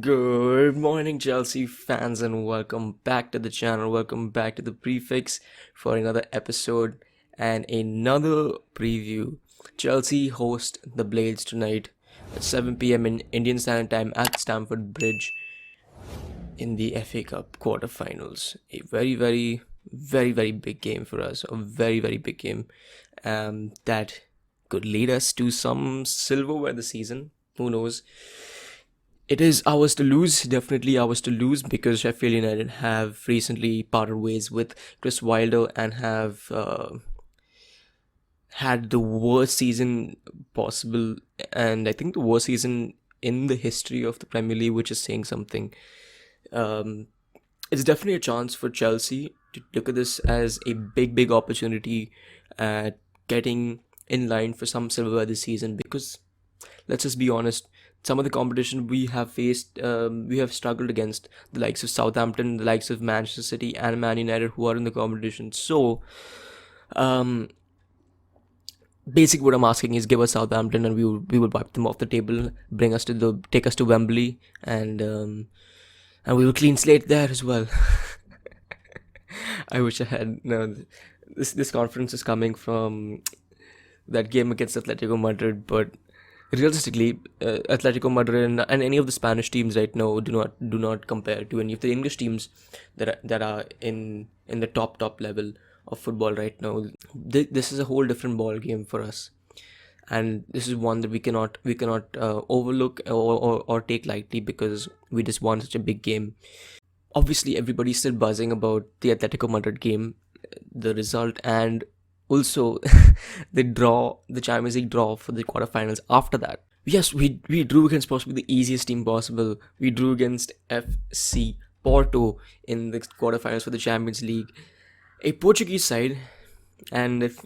Good morning, Chelsea fans, and welcome back to the channel. Welcome back to the Prefix for another episode and another preview. Chelsea host the Blades tonight at 7 p.m. in Indian Standard Time at Stamford Bridge in the FA Cup quarterfinals. A very big game for us. A very big game that could lead us to some silverware this season. Who knows? It is ours to lose, definitely ours to lose, because Sheffield United have recently parted ways with Chris Wilder and have had the worst season possible, and I think the worst season in the history of the Premier League, which is saying something. It's definitely a chance for Chelsea to look at this as a big opportunity at getting in line for some silverware this season, because let's just be honest, some of the competition we have faced, we have struggled against the likes of Southampton, the likes of Manchester City and Man United, who are in the competition. So, basically what I'm asking is give us Southampton and we will wipe them off the table, take us to Wembley, and we will clean slate there as well. I wish I had. No, this confidence is coming from that game against Atletico Madrid, but realistically, Atletico Madrid and any of the Spanish teams right now do not compare to any of the English teams that are in the top level of football right now. This is a whole different ball game for us, and this is one that we cannot overlook or take lightly, because we just won such a big game. Obviously, everybody's still buzzing about the Atletico Madrid game, the result, and also the Champions League draw for the quarterfinals after that. Yes, we drew against possibly the easiest team possible. We drew against FC Porto in the quarterfinals for the Champions League, a Portuguese side, and if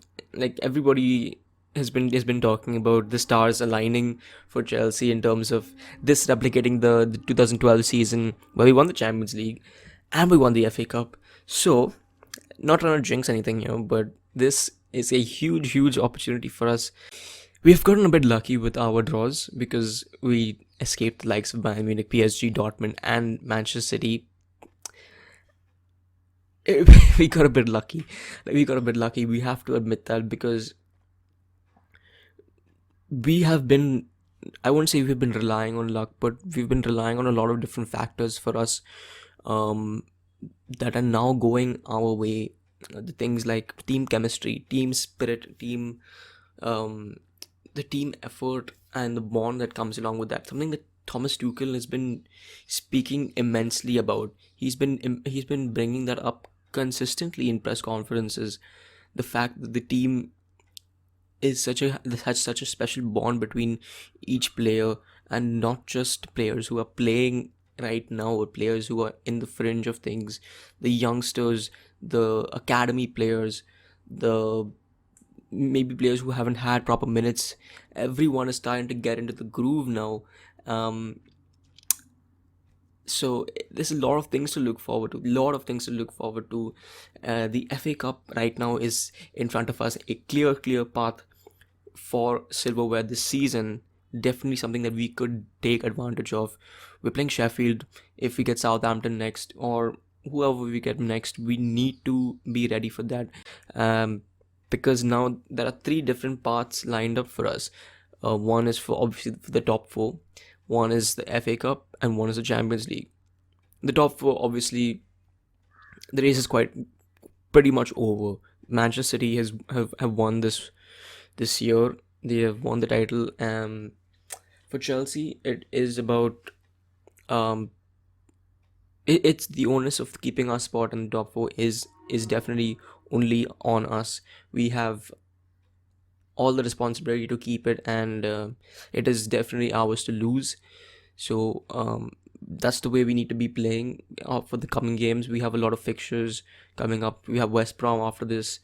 everybody has been talking about the stars aligning for Chelsea in terms of this replicating the 2012 season where we won the Champions League and we won the FA Cup. So, not trying to jinx anything here, but this is a huge opportunity for us. We have gotten a bit lucky with our draws because we escaped the likes of Bayern Munich, PSG, Dortmund, and Manchester City. We got a bit lucky. We have to admit that, because we have been, I won't say we've been relying on luck, but we've been relying on a lot of different factors for us that are now going our way. The things like team chemistry, team spirit, the team effort, and the bond that comes along with that. Something that Thomas Tuchel has been speaking immensely about. He's been bringing that up consistently in press conferences. The fact that the team is such a special bond between each player, and not just players who are playing right now, or players who are in the fringe of things, the youngsters, the academy players, the maybe players who haven't had proper minutes. Everyone is starting to get into the groove now. So there's a lot of things to look forward to. The FA Cup right now is in front of us, a clear path for silverware this season. Definitely something that we could take advantage of. We're playing Sheffield. If we get Southampton next, or whoever we get next, we need to be ready for that, because now there are 3 different paths lined up for us. One is for obviously for the top 4, one is the FA Cup, and one is the Champions League. The top 4, obviously, the race is pretty much over. Manchester City have won this year. They have won the title. For Chelsea, it is about it's the onus of keeping our spot in the top 4 is definitely only on us. We have all the responsibility to keep it, and it is definitely ours to lose. So that's the way we need to be playing for the coming games. We have a lot of fixtures coming up. We have West Brom after this,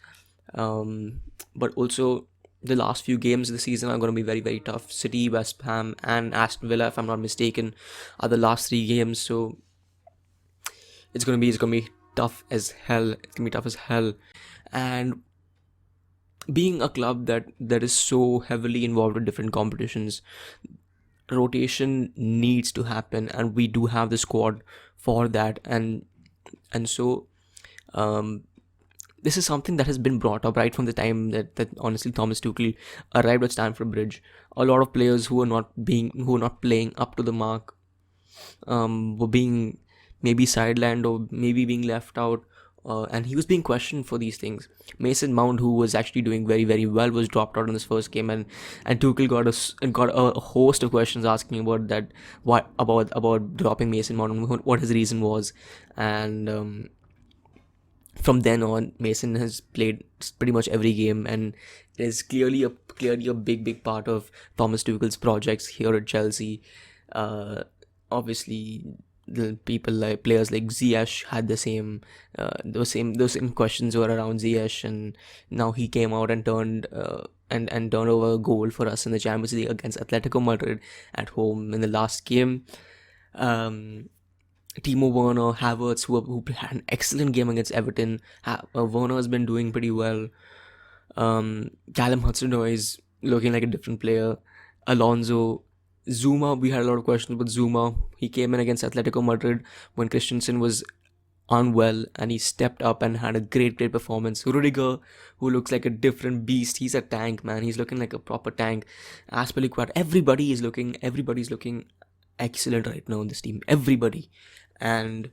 but also the last few games of the season are going to be very tough. City, West Ham, and Aston Villa, if I'm not mistaken, are the last 3 games. So it's gonna be tough as hell. And being a club that is so heavily involved in different competitions, rotation needs to happen, and we do have the squad for that. And so um, this is something that has been brought up right from the time that honestly Thomas Tuchel arrived at Stamford Bridge. A lot of players who are not playing up to the mark, were being maybe sidelined or maybe being left out, and he was being questioned for these things. Mason Mount, who was actually doing very very well, was dropped out in his first game, and Tuchel got a host of questions asking about that, what about dropping Mason Mount and what his reason was. And from then on, Mason has played pretty much every game, and is clearly a big part of Thomas Tuchel's projects here at Chelsea. Obviously, the people like players like Ziyech had those same questions were around Ziyech, and now he came out and turned over a goal for us in the Champions League against Atletico Madrid at home in the last game. Timo Werner, Havertz, who had an excellent game against Everton. Werner has been doing pretty well. Callum Hudson-Odoi is looking like a different player. Alonso, Zuma, we had a lot of questions with Zuma. He came in against Atletico Madrid when Christensen was unwell, and he stepped up and had a great performance. Rudiger, who looks like a different beast. He's a tank, man. He's looking like a proper tank. Aspilicueta, everybody's looking excellent right now in this team. Everybody. And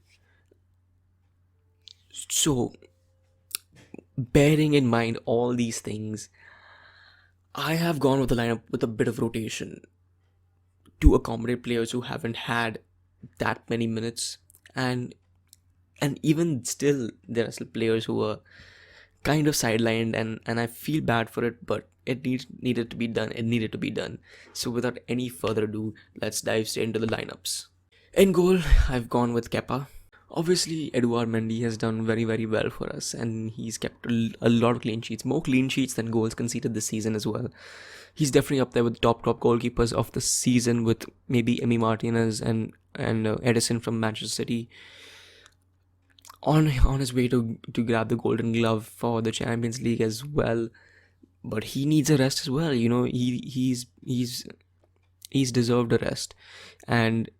so, bearing in mind all these things, I have gone with the lineup with a bit of rotation to accommodate players who haven't had that many minutes, and even still there are still players who are kind of sidelined, and I feel bad for it, but needed to be done. So without any further ado, let's dive straight into the lineups. In goal, I've gone with Kepa. Obviously, Edouard Mendy has done very, very well for us, and he's kept a lot of clean sheets, more clean sheets than goals conceded this season as well. He's definitely up there with top goalkeepers of the season, with maybe Emi Martinez and Edison from Manchester City. On his way to grab the Golden Glove for the Champions League as well, but he needs a rest as well. He's deserved a rest. And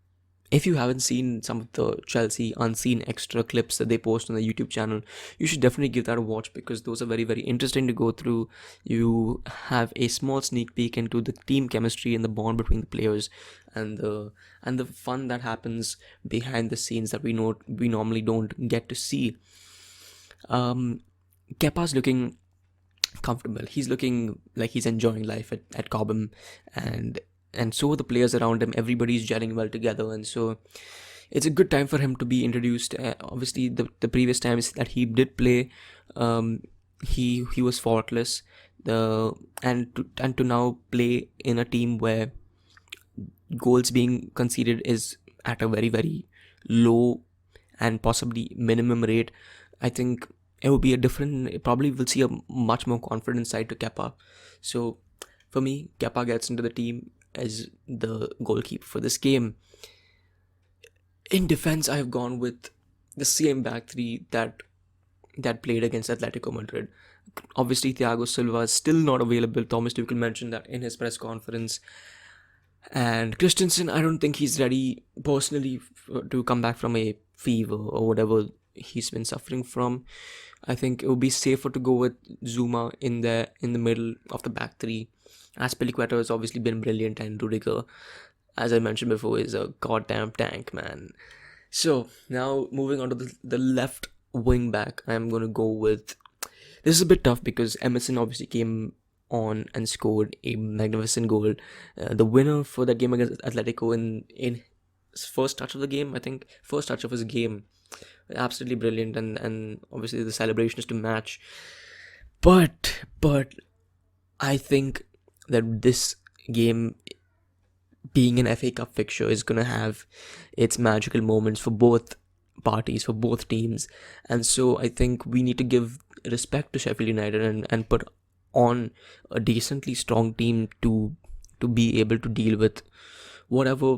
if you haven't seen some of the Chelsea unseen extra clips that they post on the YouTube channel, you should definitely give that a watch, because those are very, very interesting to go through. You have a small sneak peek into the team chemistry and the bond between the players, and the fun that happens behind the scenes that we normally don't get to see. Kepa's looking comfortable. He's looking like he's enjoying life at Cobham, and so are the players around him. Everybody's gelling well together, and so it's a good time for him to be introduced. Obviously, the previous times that he did play, he was faultless. And to now play in a team where goals being conceded is at a very, very low and possibly minimum rate, I think it will be probably will see a much more confident side to Kepa. So for me, Kepa gets into the team as the goalkeeper for this game. In defense, I've gone with the same back three that played against Atletico Madrid. Obviously, Thiago Silva is still not available. Thomas Tuchel mentioned that in his press conference. And Christensen, I don't think he's ready personally to come back from a fever or whatever he's been suffering from. I think it would be safer to go with Zuma in the middle of the back three. Aspilicueta has obviously been brilliant, and Rudiger, as I mentioned before, is a goddamn tank, man. So now moving on to the left wing back, I'm going to go with... This is a bit tough because Emerson obviously came on and scored a magnificent goal. The winner for that game against Atletico in his first touch of the game, I think. First touch of his game. Absolutely brilliant, and obviously the celebration is to match. But I think that this game, being an FA Cup fixture, is going to have its magical moments for both parties, for both teams. And so I think we need to give respect to Sheffield United and put on a decently strong team to be able to deal with whatever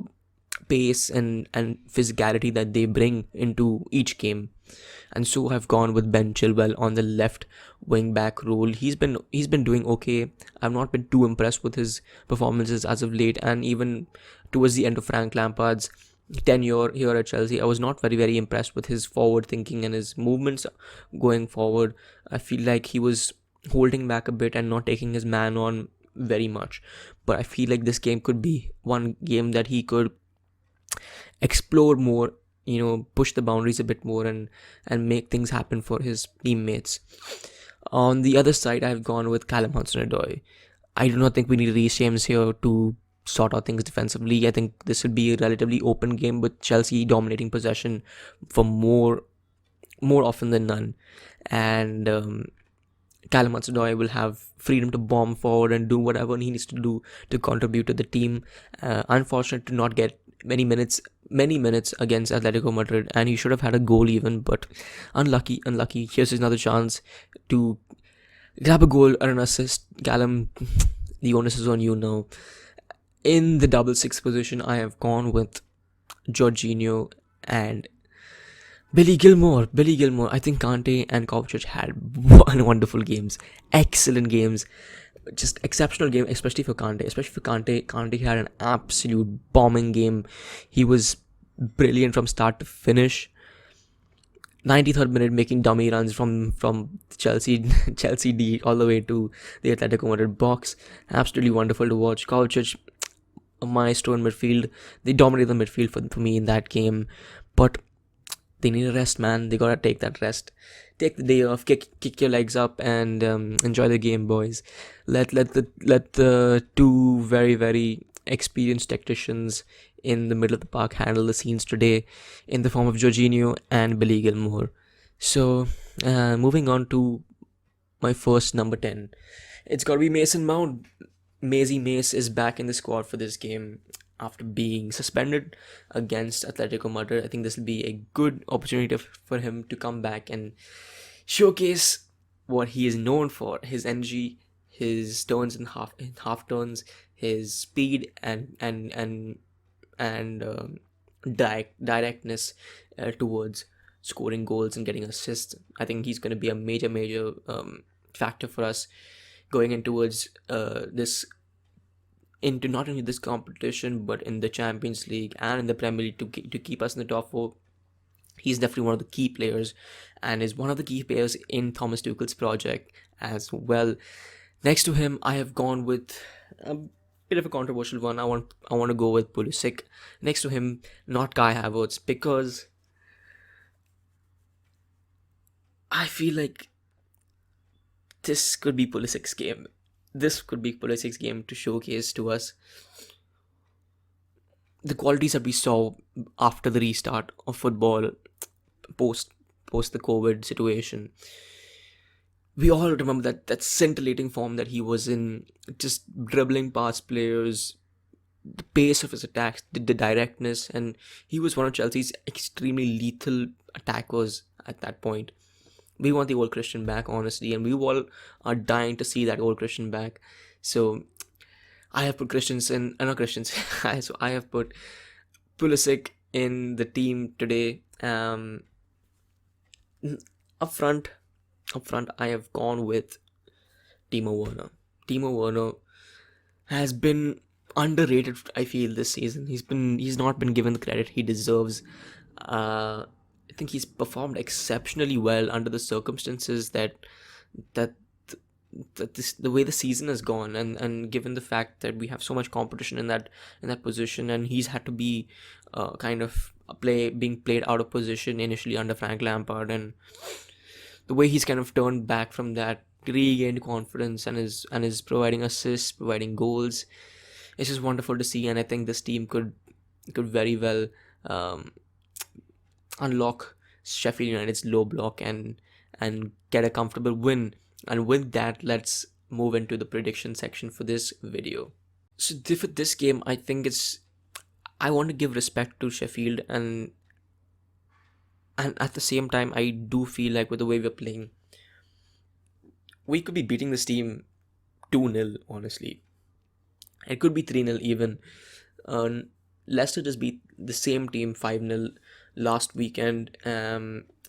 pace and physicality that they bring into each game. And so I've gone with Ben Chilwell on the left wing back role. He's been doing okay. I've not been too impressed with his performances as of late, and even towards the end of Frank Lampard's tenure here at Chelsea, I was not very impressed with his forward thinking and his movements going forward. I feel like he was holding back a bit and not taking his man on very much. But I feel like this game could be one game that he could explore more, push the boundaries a bit more, and make things happen for his teammates. On the other side, I've gone with Callum Hudson-Odoi. I do not think we need Reece James here to sort out things defensively. I think this would be a relatively open game with Chelsea dominating possession for more often than none, and Callum Hudson-Odoi will have freedom to bomb forward and do whatever he needs to do to contribute to the team. Unfortunate to not get many minutes against Atletico Madrid, and he should have had a goal even, but unlucky. Here's another chance to grab a goal or an assist. Callum, the onus is on you now. In the double six position, I have gone with Jorginho and Billy Gilmore. I think Kante and Kovacic had wonderful games, excellent games, just exceptional game, especially for Kante. Kante had an absolute bombing game. He was brilliant from start to finish. 93rd minute, making dummy runs from Chelsea D all the way to the Atletico Madrid box. Absolutely wonderful to watch. Kovacic, a maestro in midfield. They dominated the midfield for me in that game, but they need a rest, man. They gotta take that rest. Take the day off, kick your legs up, and enjoy the game, boys. Let the two very experienced tacticians in the middle of the park handle the scenes today, in the form of Jorginho and Billy Gilmore. So, moving on to my first number 10, it's gotta be Mason Mount. Maisie Mace is back in the squad for this game after being suspended against Atletico Madrid. I think this will be a good opportunity for him to come back and showcase what he is known for: his energy, his turns and half turns, his speed and directness towards scoring goals and getting assists. I think he's going to be a major factor for us going in towards this, into not only this competition but in the Champions League and in the Premier League to keep us in the top four. He's definitely one of the key players and is one of the key players in Thomas Tuchel's project as well. Next to him, I have gone with a bit of a controversial one. I want to go with Pulisic. Next to him, not Kai Havertz, because I feel like this could be Pulisic's game. This could be Pulisic's game to showcase to us the qualities that we saw after the restart of football post the COVID situation. We all remember that scintillating form that he was in, just dribbling past players, the pace of his attacks, the directness, and he was one of Chelsea's extremely lethal attackers at that point. We want the old Christian back, honestly, and we all are dying to see that old Christian back. So I have put so I have put Pulisic in the team today. Up front, I have gone with Timo Werner. Timo Werner has been underrated, I feel, this season. He's not been given the credit he deserves. I think he's performed exceptionally well under the circumstances that the way the season has gone, and given the fact that we have so much competition in that position, and he's had to be being played out of position initially under Frank Lampard, and the way he's kind of turned back from that, regained confidence, and is providing assists, providing goals. It's just wonderful to see, and I think this team could very well unlock Sheffield United's low block and get a comfortable win. And with that, let's move into the prediction section for this video. So for this game, I think I want to give respect to Sheffield, and at the same time, I do feel like with the way we're playing, we could be beating this team 2-0, honestly. It could be 3-0 even. Leicester just beat the same team 5-0 last weekend.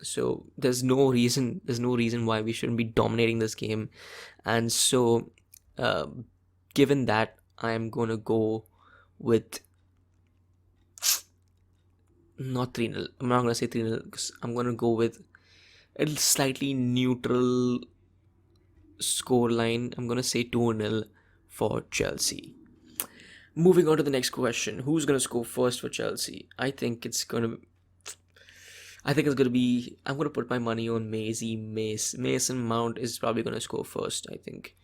So there's no reason why we shouldn't be dominating this game. And so, uh, given that, I'm gonna go with not 3-0. I'm not gonna say 3-0 because I'm gonna go with a slightly neutral scoreline. I'm gonna say 2-0 for Chelsea. Moving on to the next question. Who's gonna score first for Chelsea? I'm gonna put my money on Mason Mount is probably gonna score first. I think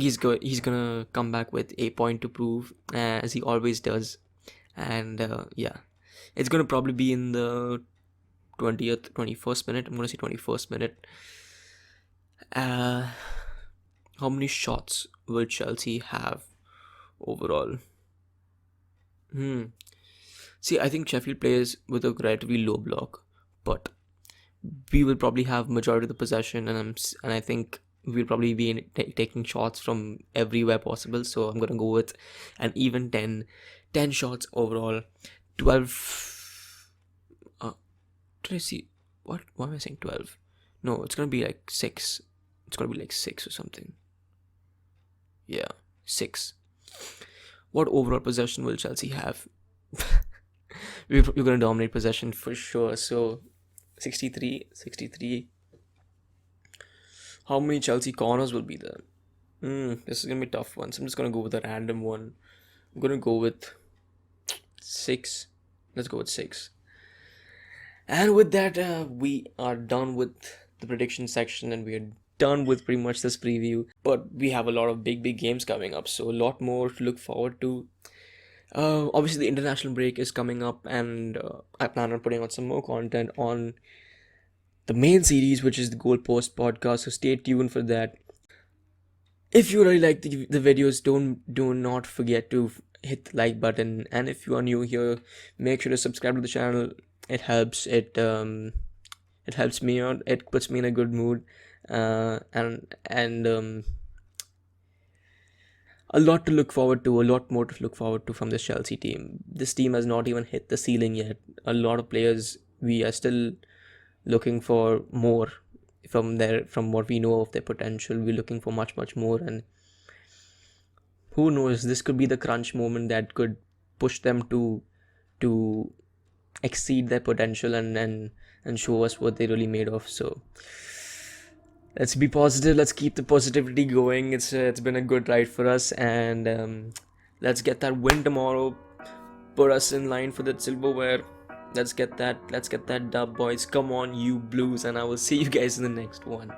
he's gonna come back with a point to prove, as he always does. And yeah, it's gonna probably be in the 21st minute. I'm gonna say 21st minute. How many shots will Chelsea have overall? See, I think Sheffield plays with a relatively low block, but we will probably have majority of the possession, and I think we'll probably be taking shots from everywhere possible. So I'm gonna go with an even 10 shots overall. 12. Did I see what? Why am I saying 12? No, it's gonna be like 6. It's gonna be like 6 or something. Yeah, 6. What overall possession will Chelsea have? We're gonna dominate possession for sure. So 63. How many Chelsea corners will be there? This is gonna be a tough one. So I'm just gonna go with a random one. I'm gonna go with 6. Let's go with 6. And with that, we are done with the prediction section, and we are done with pretty much this preview. But we have a lot of big games coming up, so a lot more to look forward to. Obviously, the international break is coming up, and I plan on putting out some more content on the main series, which is the Goalpost podcast. So stay tuned for that. If you really like the videos, do not forget to hit the like button, and if you are new here, make sure to subscribe to the channel. It helps. It helps me out. It puts me in a good mood, and a lot to look forward to. A lot more to look forward to from this Chelsea team. This team has not even hit the ceiling yet. A lot of players, we are still looking for more from what we know of their potential. We're looking for much more, and who knows, this could be the crunch moment that could push them to exceed their potential and show us what they're really made of. So let's be positive. Let's keep the positivity going. It's been a good ride for us, and let's get that win tomorrow. Put us in line for that silverware. Let's get that dub, boys. Come on, you Blues, and I will see you guys in the next one.